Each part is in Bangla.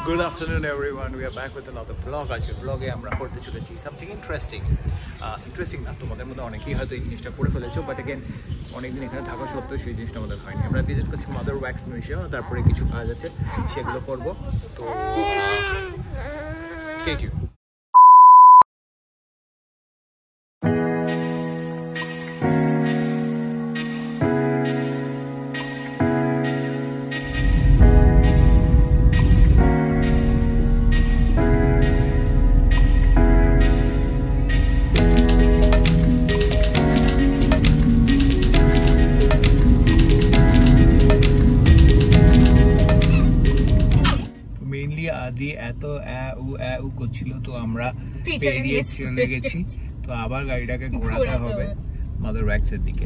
Good afternoon everyone, we are back with another vlog. আজকে vlog-এ আমরা করতে চলেছি something interesting. Interesting না, তোমাদের মধ্যে অনেকেই হয়তো এই জিনিসটা করে ফেলেছো, বাট again অনেকদিন এখানে থাকা সত্ত্বেও সেই জিনিসটা আমাদের হয়নি। আমরা ভিজিট করছি মাদার ওয়্যাক্স মিউজিয়াম, তারপরে কিছু কাজ আছে সেগুলো করবো, তো stay tuned. আদি এত উ করছিল, তো আমরা পেরিয়ে চলে গেছি, তো আবার গাড়িটাকে ঘোরাতে হবে মাদার ওয়্যাক্স এর দিকে।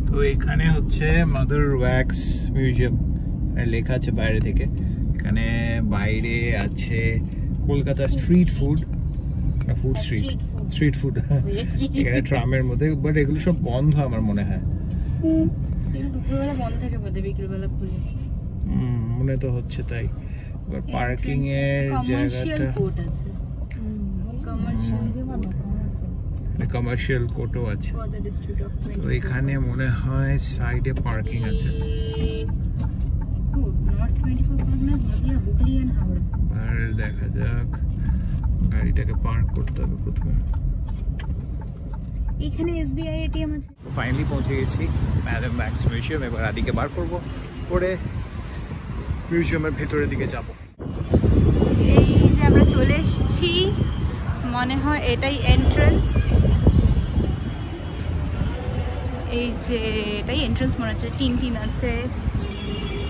তো এখানে হচ্ছে মাদার ওয়্যাক্স মিউজিয়াম, লেখা আছে বাইরে থেকে। এখানে বাইরে আছে Kolkata street food, street food এখানে ট্রামের মধ্যে, বাট এগুলো সব বন্ধ আমার মনে হয়। মনে তো হচ্ছে তাই। পার্কিং এর জায়গাটা কমার্শিয়াল কোর্টও আছে, তো এখানে মনে হয় সাইডে পার্কিং আছে। আর দেখা যাক, গাড়িটাকে পার্ক করতে হবে প্রথমে। এখানে এসবিআই এটিএম আছে। ফাইনালি পৌঁছে গেছি মাদার ওয়্যাক্স মিউজিয়াম। এবার আদিকে বার করবো, করে মিউজিয়ামের ভেতরের দিকে যাব। এই যে আমরা চলে এসেছি, মনে হয় এটাই এন্ট্রান্স। এই যে এটাই এন্ট্রান্স মনে হচ্ছে, টিন আছে,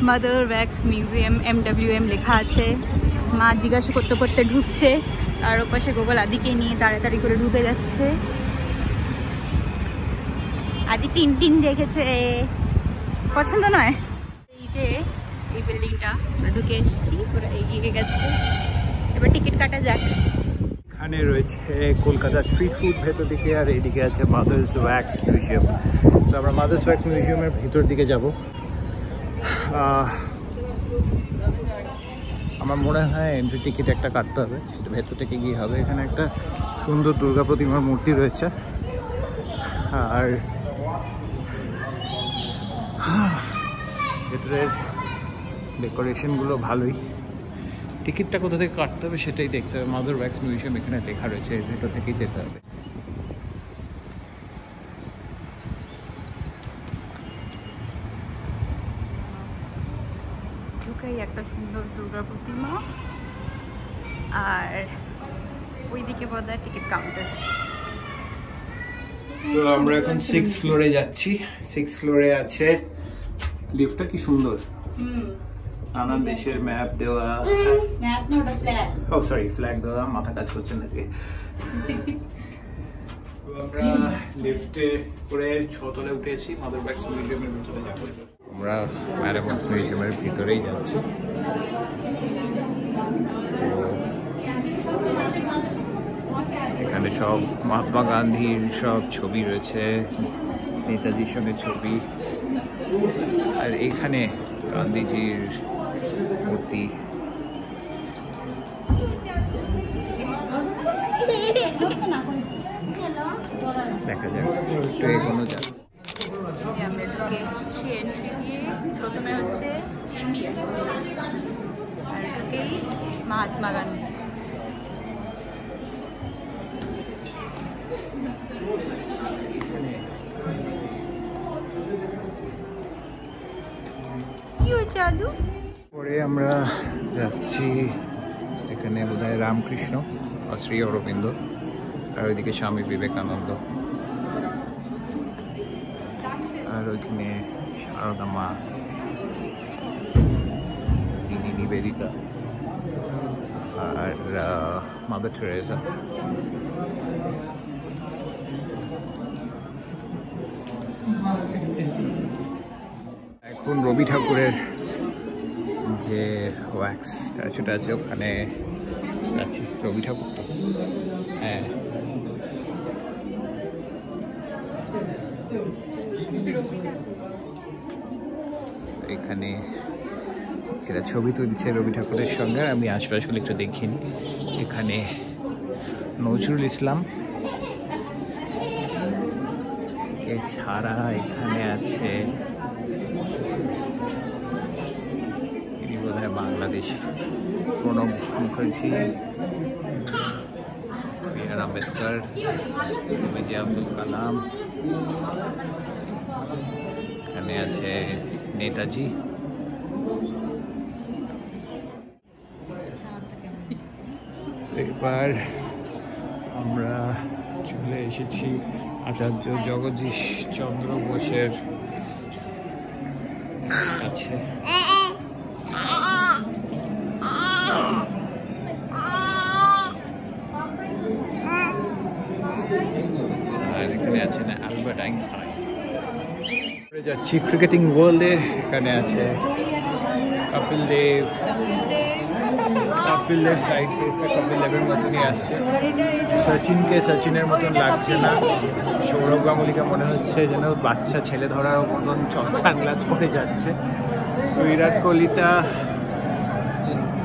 মাদার ওয়্যাক্স মিউজিয়াম MWM লেখা আছে। মা জিজ্ঞাসা করতে করতে ঢুকছে, আর ওপাশে গোগল আদিকে নিয়ে তাড়াতাড়ি করে ঢুকে যাচ্ছে। আদি টিন দেখেছে, পছন্দ নয়। এই যে এই বিল্ডিংটা ঢুকে এসেছি, পুরো এগিয়ে গেছে। এবার টিকিট কাটা যাক। এখানে রয়েছে কলকাতা স্ট্রিট ফুড ভেতর দিকে, আর এইদিকে আছে মাদার্স ওয়্যাক্স মিউজিয়াম। তো আমরা মাদার্স ওয়্যাক্স মিউজিয়ামের ভিতর দিকে যাব। আমার মনে হয় এন্ট্রি টিকিট একটা কাটতে হবে, সেটা ভেতর থেকে গিয়ে হবে। এখানে একটা সুন্দর দুর্গা প্রতিমার মূর্তি রয়েছে, আর ভেতরের ডেকোরেশনগুলো ভালোই। টিকিটটা কোথা থেকে কাটতে হবে সেটাই দেখতে হবে। মাদার ওয়্যাক্স মিউজিয়াম এখানে লেখা রয়েছে, এর ভেতর থেকেই যেতে হবে। ঢুকেই একটা সুন্দর দুর্গা প্রতিমা, আর ওইদিকে বোধহয় টিকিট কাউন্টার। তো আমরা এখন 6th ফ্লোরে যাচ্ছি। 6th ফ্লোরে আছে লিফটটা, কি সুন্দর, নানান দেশের ম্যাপ দেওয়া। ম্যাপ না, ওটা ফ্ল্যাগ। ও সরি, ফ্ল্যাগ দেওয়া। মাথা কাজ করছে না আজকে। তো আমরা লিফটে করে 6 তলে উঠেছি, মাদার ওয়্যাক্স মিউজিয়ামের ভিতরে যাব। আমরা মাদার ওয়্যাক্স মিউজিয়ামের ভিতরেই যাচ্ছি। এখানে সব মহাত্মা গান্ধীর সব ছবি রয়েছে, নেতাজির সঙ্গে ছবি, আর এখানে গান্ধীজির মূর্তি। দেখা যাক, একটু এগোনো যাক। আমরা ঢুকে এসেছি এন্ট্রি দিয়ে। প্রথমে হচ্ছে ইন্ডিয়া, আর ঢুকেই মহাত্মা গান্ধী। চালু পরে আমরা যাচ্ছি, এখানে বোধহয় রামকৃষ্ণ আর শ্রী অরবিন্দ, আর ওইদিকে স্বামী বিবেকানন্দ, আর ওইখানে সারদা মা, দিনী নিবেদিতা, আর মাদার টেরেসা। এখন রবি ঠাকুরের যে ওয়্যাক্স স্ট্যাচুটা আছে ওখানে আছি। রবি ঠাকুর তো, হ্যাঁ। এখানে এরা ছবি তুলছে রবি ঠাকুরের সঙ্গে। আমি আশপাশগুলো একটু দেখিনি। এখানে নজরুল ইসলাম, এছাড়া এখানে আছে ইনি বোধহয় বাংলাদেশ, প্রণব মুখার্জি, বি.আর. আম্বেদকর, এপিজে আব্দুল কালাম, এখানে আছে নেতাজি। এবার আমরা চলে এসেছি আচার্য জগদীশ চন্দ্র বোসের কাছে। আর এখানে আছেন অ্যালবার্ট আইনস্টাইন। যাচ্ছি ক্রিকেটিং ওয়ার্ল্ডে। এখানে আছে কপিল দেব। কপিল দেব সাইড ফেসটা কপিল দেবের মতনই আসছে। সচিনকে সচিনের মতন লাগছে না। সৌরভ গাঙ্গুলিকে মনে হচ্ছে যেন বাচ্চা ছেলে ধরার মতন সানগ্লাস পরে যাচ্ছে। বিরাট কোহলিটা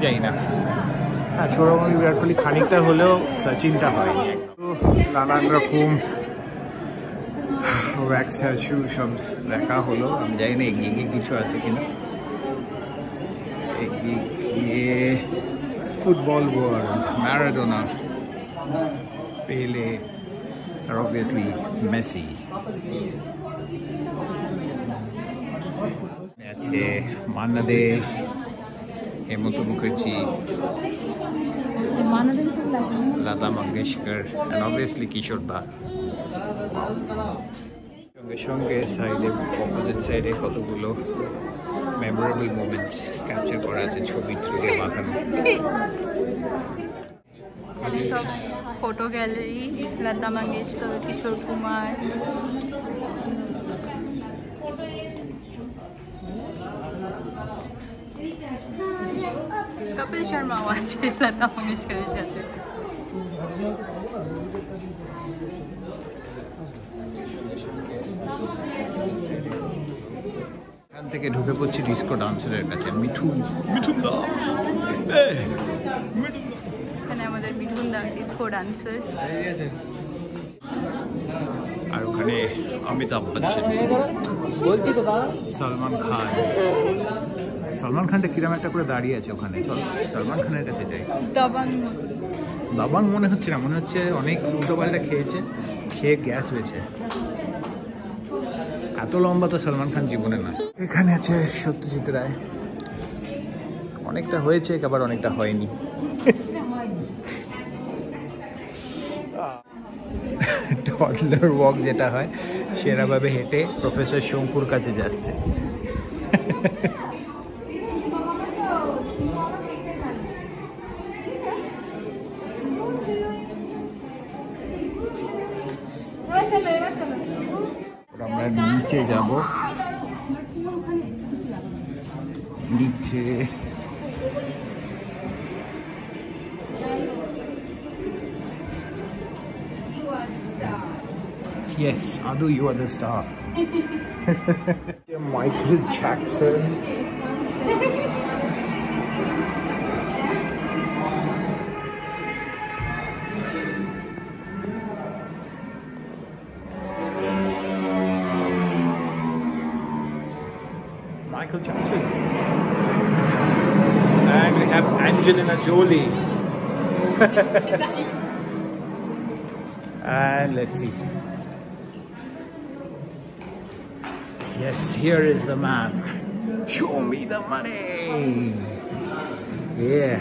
যাই না। হ্যাঁ, সৌরভ গাঙ্গুলি বিরাট কোহলি খানিকটা হলেও সচিনটা হয়নি। নানান রকম ওয়্যাক্স শু সব দেখা হলো। আমি জানি না এগিয়ে গিয়ে কিছু আছে কিনা। এগিয়ে গিয়ে ফুটবল ওয়ার্ল্ড, ম্যারাডোনা, পেলে, আর অবভিয়াসলি মেসি। আছে মান্না দে, হেমন্ত মুখার্জি, লতা মঙ্গেশকর, and obviously কিশোর দা। সঙ্গে সঙ্গে সাইডে অপোজিট সাইডে কতগুলো মেমোরেবল মোমেন্ট ক্যাপচার করা আছে, ছবি তুলে বাঁকানো। এখানে সব ফটো গ্যালারি, লতা মঙ্গেশকর, কিশোর কুমার। কপিল শর্মাও আছে লতা মঙ্গেশকরের সাথে। এখান থেকে ঢুকে পড়ছি ডিস্কো ডান্সারের কাছে। মিঠুন, মিঠুন দা, এখানে আমাদের মিঠুন দা ডিস্কো ডান্সার। আর ওখানে অমিতাভ বচ্চন, বলছি তো দাদা, সলমান খান। সলমান খানটা কিরম একটা করে দাঁড়িয়ে আছে ওখানে। সলমান খানের কাছে যাই। দাবাং মনে হচ্ছে না, মনে হচ্ছে অনেক উল্টো পাল্টা খেয়েছে, খেয়ে গ্যাস হয়েছে। এত লম্বা তো সলমান খান জীবনে না। এখানে আছে সত্যজিৎ রায়। অনেকটা হয়েছে, আবার অনেকটা হয়নি। টডলার ওয়াক যেটা হয় সেরাভাবে হেঁটে প্রফেসর শঙ্কুর কাছে যাচ্ছে। আমরা নিচে যাব, নিচে Yes, Adu, you are the star. Michael Jackson. Michael Jackson. And we have Angelina Jolie. And let's see. Yes, here is the man. Show me the money. Yeah.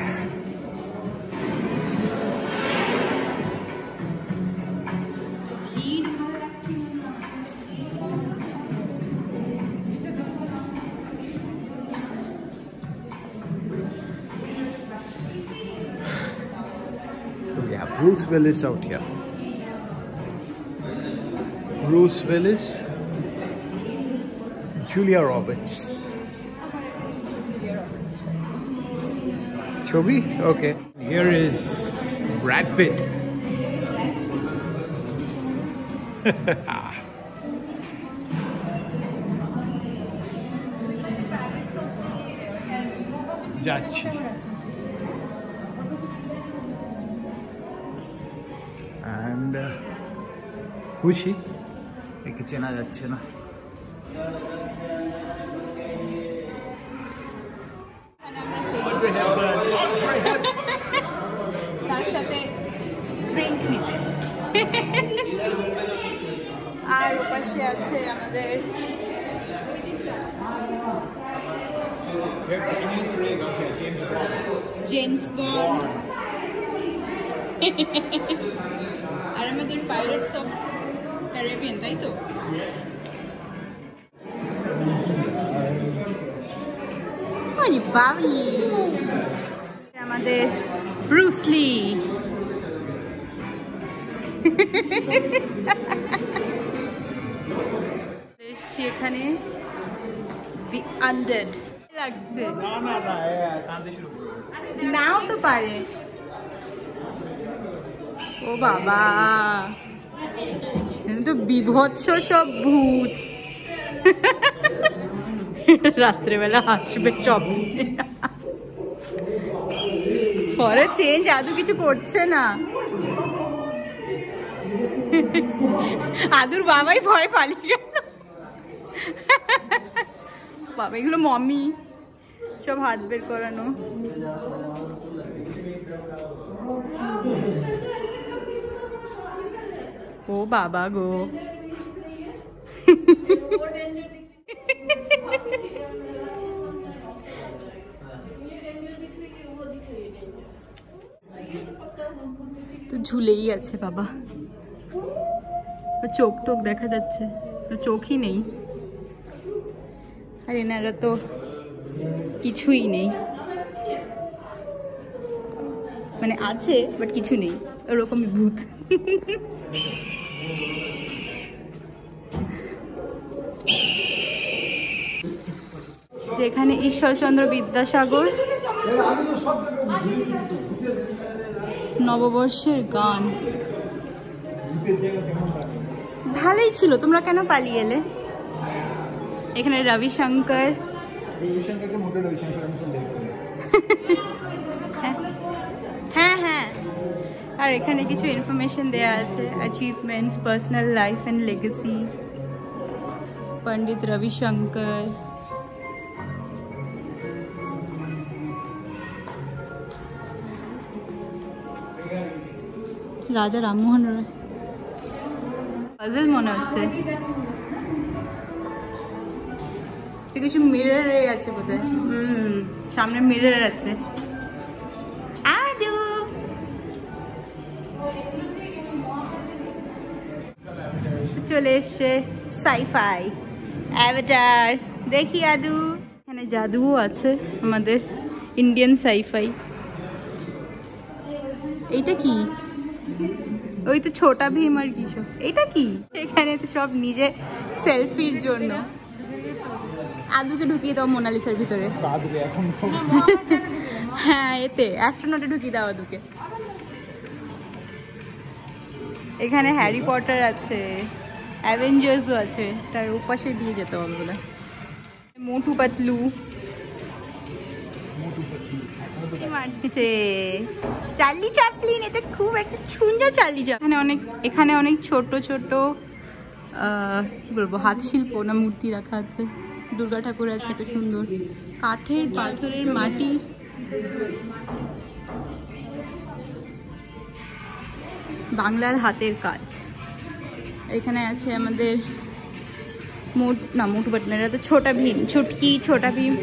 So we have Bruce Willis out here. Bruce Willis. Julia Roberts. Chobi? Okay. Here is Brad Pitt. যাচ্ছি। অ্যান্ড খুশি, একে চেনা যাচ্ছে না। তার সাথে ড্রিঙ্ক নিতে। আর ওপাশে আছে আমাদের জেমস বন্ড, আর আমাদের পাইরেটস অফ ক্যারিবিয়ান, তাই তো? বাবলি, আমাদের ব্রুস লি। এসছি এখানে দি আনডেড লাগছে। নাও তো পারে। ও বাবা, তো বিভৎস সব ভূত। রাত্রেবেলা হাসবে সব। পরে চেঞ্জ আদু কিছু করছে না। আদুর বাবাই ভয় পালিয়ে গেল। বাবা এগুলো মমি, সব হাত বের করানো। ও বাবা গো। তো ঝুলেই আছে বাবা, চোখ টোক দেখা যাচ্ছে, চোখই নেই। আর এনারা তো কিছুই নেই, মানে আছে বাট কিছু নেই, ওরকমই ভূত। যেখানে ঈশ্বরচন্দ্র বিদ্যাসাগর নববর্ষের গান। ভালোই ছিল, তোমরা কেন পালিয়ে এলে? এখানে রবিশঙ্কর। হ্যাঁ হ্যাঁ, আর এখানে কিছু ইনফরমেশন দেয়া আছে, achievements, personal life and legacy, Pandit Ravishankar. Raja Rammohan Roy. Puzzle মনে হচ্ছে, কিছু মিরর আছে বোধহয়। সামনে মিরর আছে। আদু চলে এসছে সাইফাই অ্যাভাটার। দেখি আদু, এখানে জাদুও আছে আমাদের ইন্ডিয়ান সাইফাই। এইটা কি? ওই তো ছোটা ভীম আর কিছু। এটা কি? এখানে তো সব নিজে সেলফির জন্য। আদুকে ঢুকিয়ে দাও মোনালিসার ভিতরে। হ্যাঁ, এতে অ্যাস্ট্রোনটে ঢুকিয়ে দাও আদুকে। এখানে হ্যারি পটার আছে, অ্যাভেঞ্জার্সও আছে, তার ওপাশে দিয়ে যেতে হবে বলে। মোটু পাতলু মারছে। চার্লি চ্যাপলিন, এটা খুব একটা সুন্দর চার্লি চ্যাপলিন। এখানে অনেক ছোট ছোট কি বলবো, হাত শিল্প না মূর্তি রাখা আছে। দুর্গা ঠাকুর আছে, একটা সুন্দর কাঠের, পাথরের, মাটি। বাংলার হাতের কাজ। এখানে আছে আমাদের মোটু পাতলু, এটা তো ছোটা ভীম, ছুটকি ছোটা ভীম।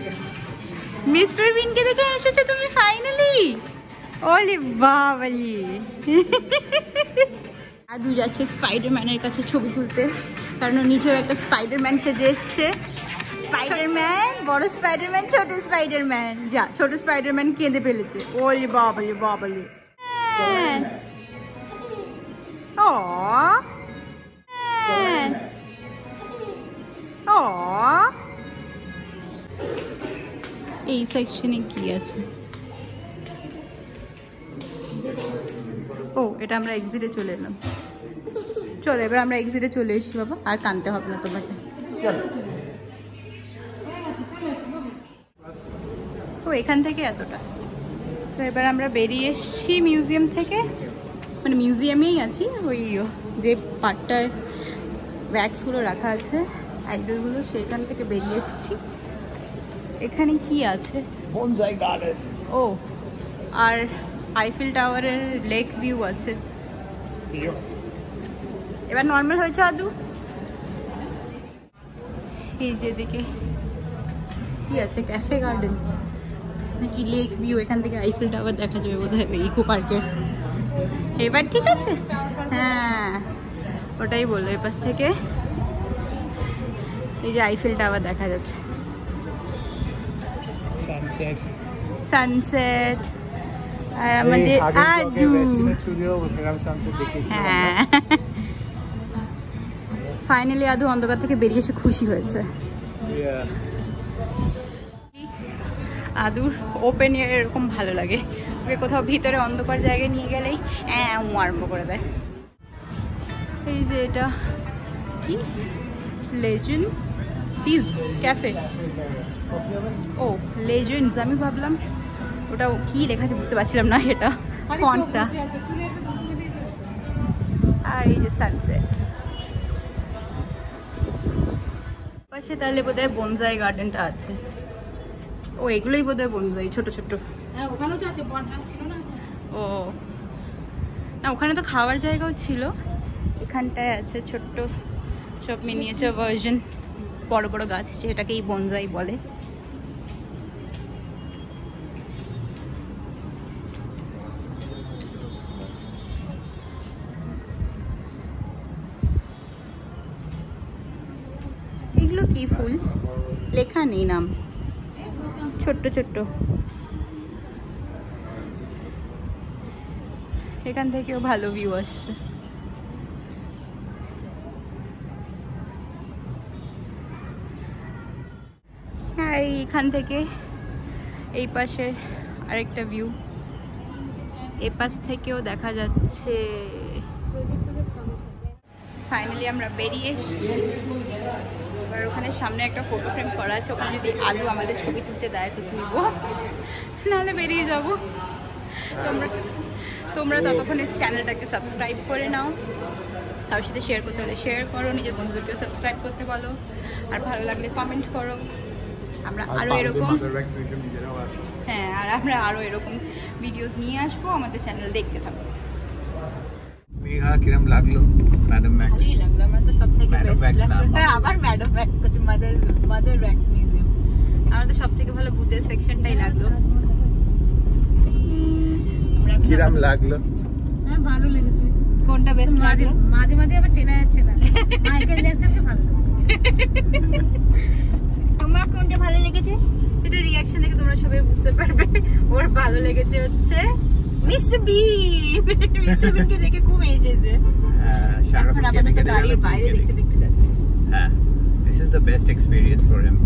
মিস্টার বিনকে দেখে এসেছো তুমি ফাইনালি? ওলে বাবালি। আদু যাচ্ছে স্পাইডারম্যানের কাছে ছবি তুলতে, কারণ নিজেও একটা স্পাইডারম্যান সেজে এসছে। স্পাইডারম্যান, বড় স্পাইডারম্যান, ছোট স্পাইডারম্যান। যা, ছোট স্পাইডারম্যান কেঁদে ফেলেছে। ওলে বাবালি বাবালি। ও ও, এই সেকশনে কি আছে? ও, এটা আমরা এক্সিটে চলে এলাম। চলো এবার আমরা এক্সিটে চলে এসেছি বাবা, আর কানতে হবে না তোমাকে। চলো। তো এখান থেকে এতটা। তো এবার আমরা বেরিয়ে এসেছি মিউজিয়াম থেকে, মানে মিউজিয়ামেই আছি, ওই যে পার্টটায় ওয়্যাক্সগুলো রাখা আছে আইডলগুলো, সেইখান থেকে বেরিয়ে এসেছি। এখানে কি আছে? Bonsai garden. ও, আর আইফেল টাওয়ারের লেক ভিউ আছে। এবার নর্মাল হয়েছে আদু। এই যে দিকে কি আছে, ক্যাফে গার্ডেন নাকি লেক ভিউ, এখান থেকে আইফেল টাওয়ার দেখা যাবে বোধহয় ইকো পার্কের। এবার ঠিক আছে, হ্যাঁ ওটাই বললো, এপাশ থেকে এই যে আইফেল টাওয়ার দেখা যাচ্ছে, সানসেট সানসেট। আর আমাদের আদু, হ্যাঁ ফাইনালি আদু অন্ধকার থেকে বেরিয়ে এসে খুশি হয়েছে। আদুর ওপেন এয়ার এরকম ভালো লাগে, ওকে কোথাও ভিতরে অন্ধকার জায়গায় নিয়ে গেলেই আরম্ভ করে দেয়। এই যে এটা কি, লেজেন্ড পিজ ক্যাফে। ও লেজেন্ডস, আমি ভাবলাম ওটা কি লেখা আছে বুঝতে পারছিলাম না, এটা ফন্টটা। আর এই যে সানসেট পাশে, তাহলে বোধহয় বনসাই গার্ডেনটা আছে। ও এগুলোই বোধহয় বনসাই, ছোট ছোট। ওখানেও তো আছে, বনসাই ছিল না? ও না, ওখানে তো খাওয়ার জায়গাও ছিল, এখানটায় আছে ছোট্ট সব মিনিয়েচার ভার্সন, বড় বড় গাছ, যেটাকেই বনসাই বলে। এগুলো কি ফুল, লেখা নেই নাম, ছোট্ট ছোট্ট। এখান থেকেও ভালো ভিউ আসছে। আর এইখান থেকে এই পাশে আরেকটা ভিউ, এই পাশ থেকেও দেখা যাচ্ছে। ফাইনালি আমরা বেরিয়ে এসেছি। এবার ওখানে সামনে একটা ফটো ফ্রেম করা আছে, ওখানে যদি আদু আমাদের ছবি তুলতে দেয় তো তুলবো, নাহলে বেরিয়ে যাব। তোমরা ততক্ষণে চ্যানেলটাকে সাবস্ক্রাইব করে নাও, তার সাথে শেয়ার করতে হলে শেয়ার করো, নিজের বন্ধুদেরকেও সাবস্ক্রাইব করতে বলো, আর ভালো লাগলে কমেন্ট করো। আমরা আরও এরকম, হ্যাঁ, আর আমরা আরও এরকম ভিডিওস নিয়ে আসবো, আমাদের চ্যানেল দেখতে থাকো। মেঘা কিরম লাগলো? ম্যাডাম ম্যাক্স ভালোই লাগলো, আমরা তো সব থেকে বেস্ট লাগলো। আবার ম্যাডাম ম্যাক্স করছে, মাদার ওয়্যাক্স মিউজিয়াম। আমার তো সব থেকে ভালো ভূতের সেকশনটাই লাগলো। কিরম লাগলো? হ্যাঁ ভালো লেগেছে। কোনটা বেস্ট লাগলো? মাঝে মাঝে আবার চেনা যাচ্ছে না, মাইকেল জ্যাকসনকে ভালো লেগেছে। তোমার কোনটা ভালো লেগেছে? এটা রিঅ্যাকশন দেখে তোমরা সবাই বুঝতে পারবে। ওর ভালো লেগেছে হচ্ছে মিস্টার বিন। মিস্টার বিনকে দেখে খুব এসেছে। এখন আমাদের গাড়ির বাইরে দেখতে দেখতে যাচ্ছে। হ্যাঁ, this is the best experience for him.